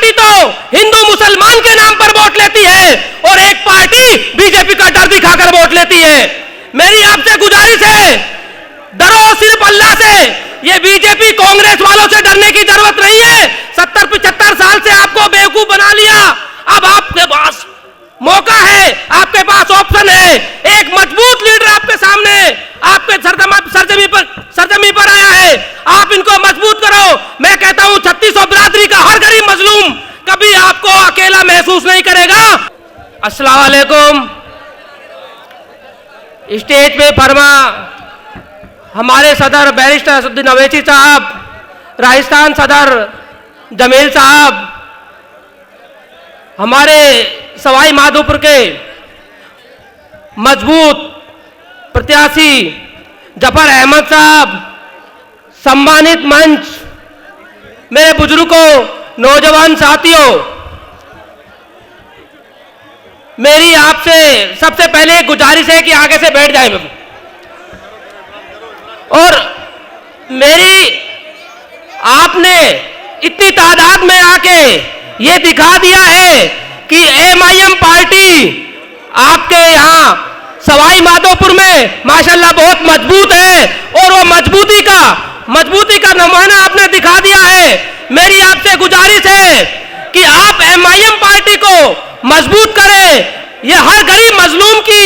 Party तो हिंदू मुसलमान के नाम पर वोट लेती है और एक पार्टी बीजेपी का डर दिखाकर वोट लेती है। मेरी आपसे गुजारिश है, डरो सिर्फ अल्लाह से। ये बीजेपी कांग्रेस वालों से डरने की जरूरत नहीं है। 70-75 साल से आपको बेवकूफ बना लिया, अब आपके पास मौका है, आपके पास ऑप्शन है। एक मजबूत लीडर आपके सामने, आपके सरजमी पर आया है, आप इनको मजबूत करो। मैं कहता हूं 3600 बिरादरी का हर गरीब मजलूम कभी आपको अकेला महसूस नहीं करेगा। अस्सलाम वालेकुम। स्टेज पे फरमा हमारे सदर बैरिस्टर असदुद्दीन अवैसी साहब, राजस्थान सदर जमील साहब, हमारे सवाई माधोपुर के मजबूत प्रत्याशी जफर अहमद साहब, सम्मानित मंच, मेरे बुजुर्गों, नौजवान साथियों, मेरी आपसे सबसे पहले एक गुजारिश है कि आगे से बैठ जाएं। और मेरी आपने इतनी तादाद में आके ये दिखा दिया है कि एमआईएम पार्टी आपके यहां सवाई माधोपुर में माशाल्लाह बहुत मजबूत है और वो मजबूती का नमूना आपने दिखा दिया है। मेरी आपसे गुजारिश है कि आप एमआईएम पार्टी को मजबूत करें। ये हर गरीब मजलूम की,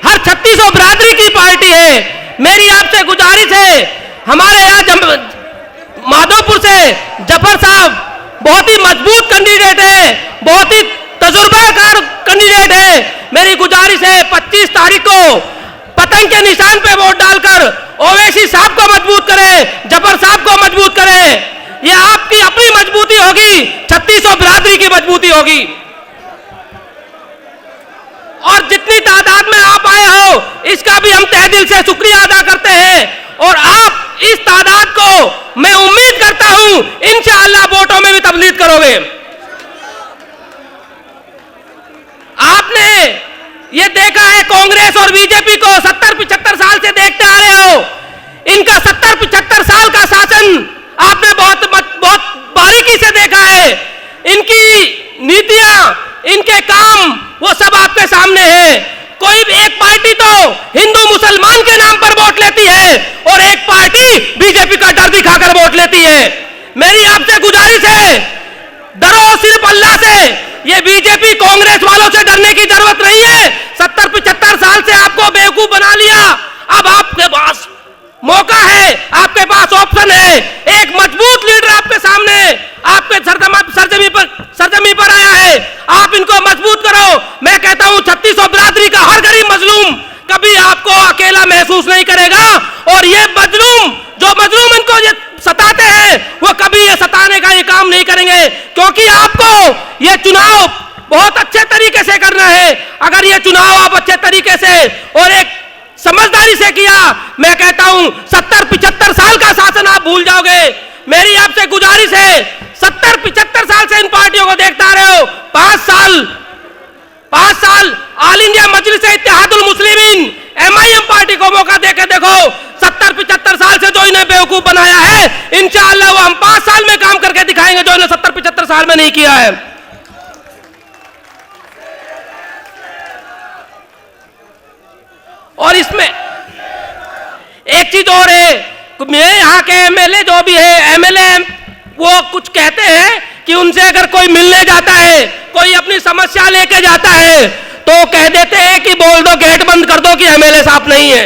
हर 3600 बिरादरी की पार्टी है। मेरी आपसे गुजारिश है, हमारे यहाँ माधोपुर से जफर साहब बहुत ही मजबूत कैंडिडेट है, बहुत ही तजुर्बाकार कैंडिडेट है। मेरी गुजारिश है 25 तारीख को पतंग के निशान पे वोट डालकर ओवैसी साहब को मजबूत करें, जफर साहब को मजबूत करें। ये आपकी अपनी मजबूती होगी, 3600 बिरादरी की मजबूती होगी। और जितनी तादाद में आप आए हो इसका भी हम तहे दिल से शुक्रिया अदा करते हैं। और आप इस तादाद को मैं उम्मीद करता हूं इंशाअल्लाह वोटों में भी तबलीग करोगे। आपने ये देखा है कांग्रेस और बीजेपी को 70-75 साल से देखते आ रहे हो। इनका 70-75 साल का शासन आपने बहुत बारीकी से देखा है। इनकी नीतियां, इनके काम वो सब आपके सामने है। कोई एक पार्टी तो हिंदू मुसलमान के नाम पर वोट लेती है और एक पार्टी बीजेपी का डर दिखाकर वोट लेती है। मेरी आपसे गुजारिश है, डरो सिर्फ अल्लाह से। ये बीजेपी कांग्रेस वालों से डरने की जरूरत नहीं है। 70-75 साल से आपको बेवकूफ बना लिया, अब आपके पास मौका है, आपके पास ऑप्शन है। एक मजबूत लीडर आपके सामने, आपके सरजमी पर आया है, आप इनको मजबूत करो। मैं कहता हूं 3600 बिरादरी का हर गरीब मजलूम कभी आपको अकेला महसूस नहीं करेगा। और ये जो मजलूम इनको ये सताते हैं वो कभी ये सताने का ये काम नहीं करेंगे, क्योंकि आपको ये चुनाव बहुत अच्छे तरीके से करना है। अगर ये चुनाव आप अच्छे तरीके से और एक समझदारी से किया, मैं कहता हूं 70-75 साल का शासन आप भूल जाओगे। मेरी आपसे गुजारिश है, 70-75 साल से इन पार्टियों को देखता रहे हो। 5 साल ऑल इंडिया मजलिस इत्तेहादुल मुस्लिमीन एमआईएम पार्टी को मौका देके देखो। 70-75 साल से जो इन्हें बेवकूफ बनाया है, इंशाअल्लाह वो हम 5 साल में काम करके दिखाएंगे जो इन्हें 70-75 साल में नहीं किया है। और इसमें एक चीज और है, मेरे यहाँ के एमएलए जो भी है, एमएलए वो कुछ कहते हैं कि उनसे अगर कोई मिलने जाता है, कोई अपनी समस्या लेके जाता है, तो कह देते हैं कि बोल दो, गेट बंद कर दो कि एमएलए साहब नहीं है।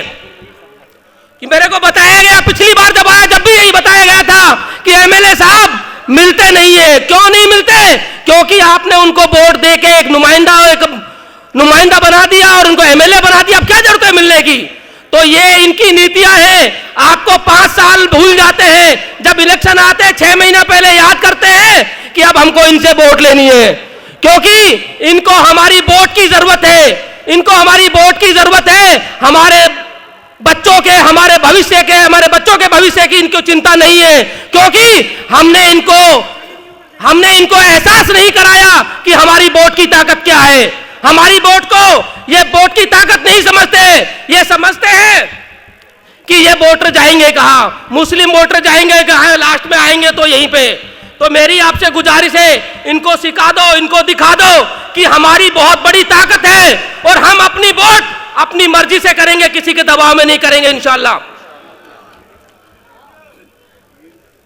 कि मेरे को बताया गया, पिछली बार जब आया जब भी यही बताया गया था कि एमएलए साहब मिलते नहीं है। क्यों नहीं मिलते? क्योंकि आपने उनको वोट दे के एक नुमाइंदा बना दिया और उनको एमएलए बना दिया। अब क्या जरूरत है मिलने की? तो ये इनकी नीतियां हैं। आपको 5 साल भूल जाते हैं, जब इलेक्शन आते हैं 6 महीना पहले याद करते हैं कि अब हमको इनसे वोट लेनी है, क्योंकि इनको हमारी वोट की जरूरत है। इनको हमारी वोट की जरूरत है। हमारे बच्चों के, हमारे भविष्य के, हमारे बच्चों के भविष्य की इनको चिंता नहीं है, क्योंकि हमने इनको एहसास नहीं कराया कि हमारी वोट की ताकत क्या है। हमारी वोट को ये वोट की ताकत नहीं समझते। ये समझते हैं कि ये वोटर जाएंगे कहां, मुस्लिम वोटर जाएंगे कहां, लास्ट में आएंगे तो यहीं पे। तो मेरी आपसे गुजारिश है, इनको सिखा दो, इनको दिखा दो कि हमारी बहुत बड़ी ताकत है और हम अपनी वोट अपनी मर्जी से करेंगे, किसी के दबाव में नहीं करेंगे इंशाल्लाह।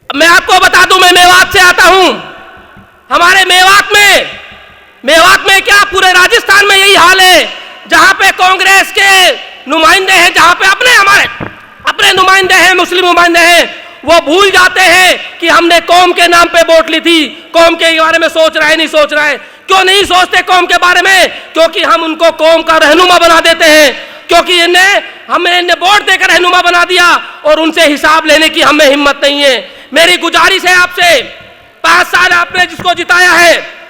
मैं आपको बता दूं, मैं मेवात से आता हूं। हमारे मेवात में क्या पूरे राजस्थान में यही हाल है, जहां पे कांग्रेस के नुमाइंदे हैं, जहां पे अपने नुमाइंदे हैं, मुस्लिम नुमाइंदे हैं, वो भूल जाते हैं कि हमने कौम के नाम पे वोट ली थी। कौम के बारे में सोच रहा है, नहीं सोच रहा है। क्यों नहीं सोचते कौम के बारे में? क्योंकि हम उनको कौम का रहनुमा बना देते हैं, क्योंकि हमने इन्हें वोट देकर रहनुमा बना दिया और उनसे हिसाब लेने की हमें हिम्मत नहीं है। मेरी गुजारिश है आपसे, 5 साल आपने जिसको जिताया है,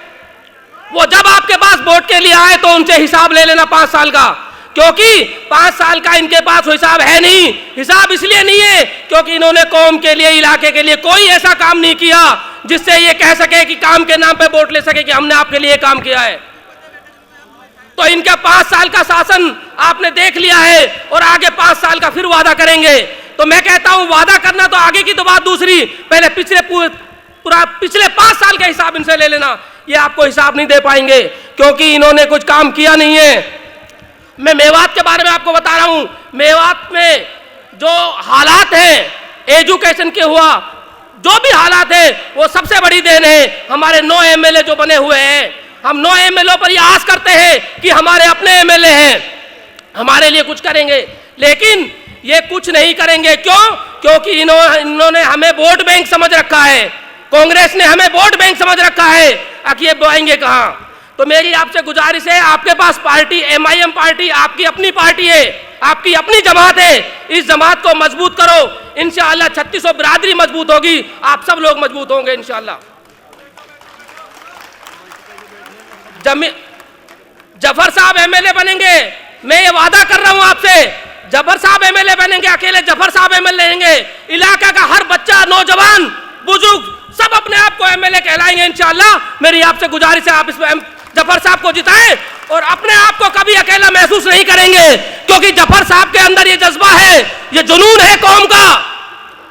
वो जब आपके पास वोट के लिए आए तो उनसे हिसाब ले लेना 5 साल का, क्योंकि 5 साल का इनके पास हिसाब है नहीं। हिसाब इसलिए नहीं है क्योंकि इन्होंने कौम के लिए, इलाके के लिए कोई ऐसा काम नहीं किया जिससे ये कह सके कि काम के नाम पे वोट ले सके कि हमने आपके लिए काम किया है। तो इनका 5 साल का शासन आपने देख लिया है और आगे 5 साल का फिर वादा करेंगे। तो मैं कहता हूं, वादा करना तो आगे की तो बात दूसरी, पहले पिछले 5 साल का हिसाब इनसे ले लेना। ये आपको हिसाब नहीं दे पाएंगे क्योंकि इन्होंने कुछ काम किया नहीं है। मैं मेवात के बारे में आपको बता रहा हूं। मेवात में जो हालात हैं एजुकेशन के हुआ, जो भी हालात है, वो सबसे बड़ी देन है हमारे 9 एमएलए जो बने हुए हैं। हम 9 एमएलए पर ये आस करते हैं कि हमारे अपने एमएलए हैं, हमारे लिए कुछ करेंगे, लेकिन ये कुछ नहीं करेंगे। क्यों? क्योंकि इन्होंने हमें वोट बैंक समझ रखा है। कांग्रेस ने हमें वोट बैंक समझ रखा है, आखिर ये आएंगे कहां? तो मेरी आपसे गुजारिश है, आपके पास पार्टी एमआईएम पार्टी आपकी अपनी पार्टी है, आपकी अपनी जमात है, इस जमात को मजबूत करो। इंशाअल्लाह 3600 बिरादरी मजबूत होगी, आप सब लोग मजबूत होंगे इंशाअल्लाह। जफर साहब एमएलए बनेंगे, मैं ये वादा कर रहा हूं आपसे, जफर साहब एमएलए बनेंगे, अकेले जफर साहब एमएलए रहेंगे, इलाका का हर बच्चा, नौजवान, बुजुर्ग सब अपने आप को एमएलए कहलाएंगे इंशाअल्लाह। मेरी आपसे गुजारिश है, आप इसमें जफर साहब को जिताएं और अपने आप को कभी अकेला महसूस नहीं करेंगे, क्योंकि जफर साहब के अंदर ये जज्बा है, ये जुनून है कौम का।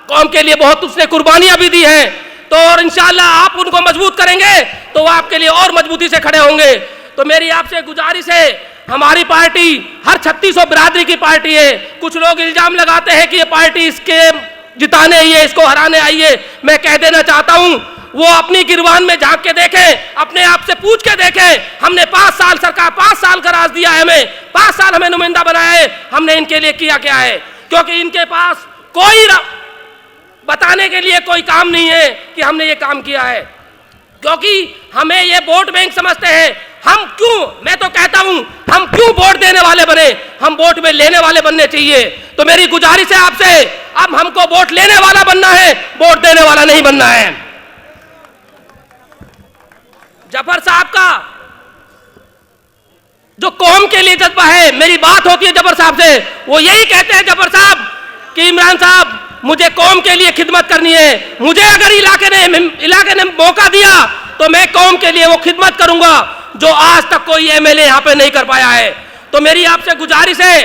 कौम के लिए बहुत उसने कुर्बानियां भी दी हैं। तो और इंशाअल्लाह आप उनको मजबूत करेंगे तो वो आपके लिए और मजबूती से खड़े होंगे। तो मेरी आपसे गुजारिश है, हमारी पार्टी हर 3600 बिरादरी की पार्टी है। कुछ लोग इल्जाम लगाते हैं कि ये पार्टी इसके जिताने आई है, इसको हराने आई है। मैं कह देना चाहता हूं, वो अपनी गिरवान में झांक के देखें, अपने आप से पूछ के देखें। हमने 5 साल सरकार, 5 साल का राज दिया है हमें, 5 साल हमें नुमाइंदा बनाया है, हमने इनके लिए किया क्या है? क्योंकि इनके पास कोई बताने के लिए कोई काम नहीं है कि हमने ये काम किया है, क्योंकि हमें ये वोट बैंक समझते हैं। हम क्यों, मैं तो कहता हूं, हम क्यों वोट देने वाले बने? हम वोट में लेने वाले बनने चाहिए। तो मेरी गुजारिश है आपसे, अब हमको वोट लेने वाला बनना है, वोट देने वाला नहीं बनना है। जफर साहब का जो कौम के लिए जज्बा है, मेरी बात होती है जफर साहब से, वो यही कहते हैं जफर साहब कि इमरान साहब मुझे कौम के लिए खिदमत करनी है, मुझे अगर इलाके ने मौका दिया तो मैं कौम के लिए वो खिदमत करूंगा जो आज तक कोई एमएलए यहां पे नहीं कर पाया है। तो मेरी आपसे गुजारिश है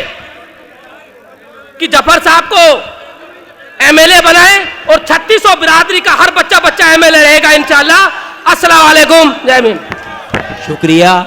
कि जफर साहब को एमएलए बनाएं और 3600 बिरादरी का हर बच्चा एमएलए रहेगा इंशाअल्लाह। अस्सलाम वालेकुम, जय हिंद। शुक्रिया।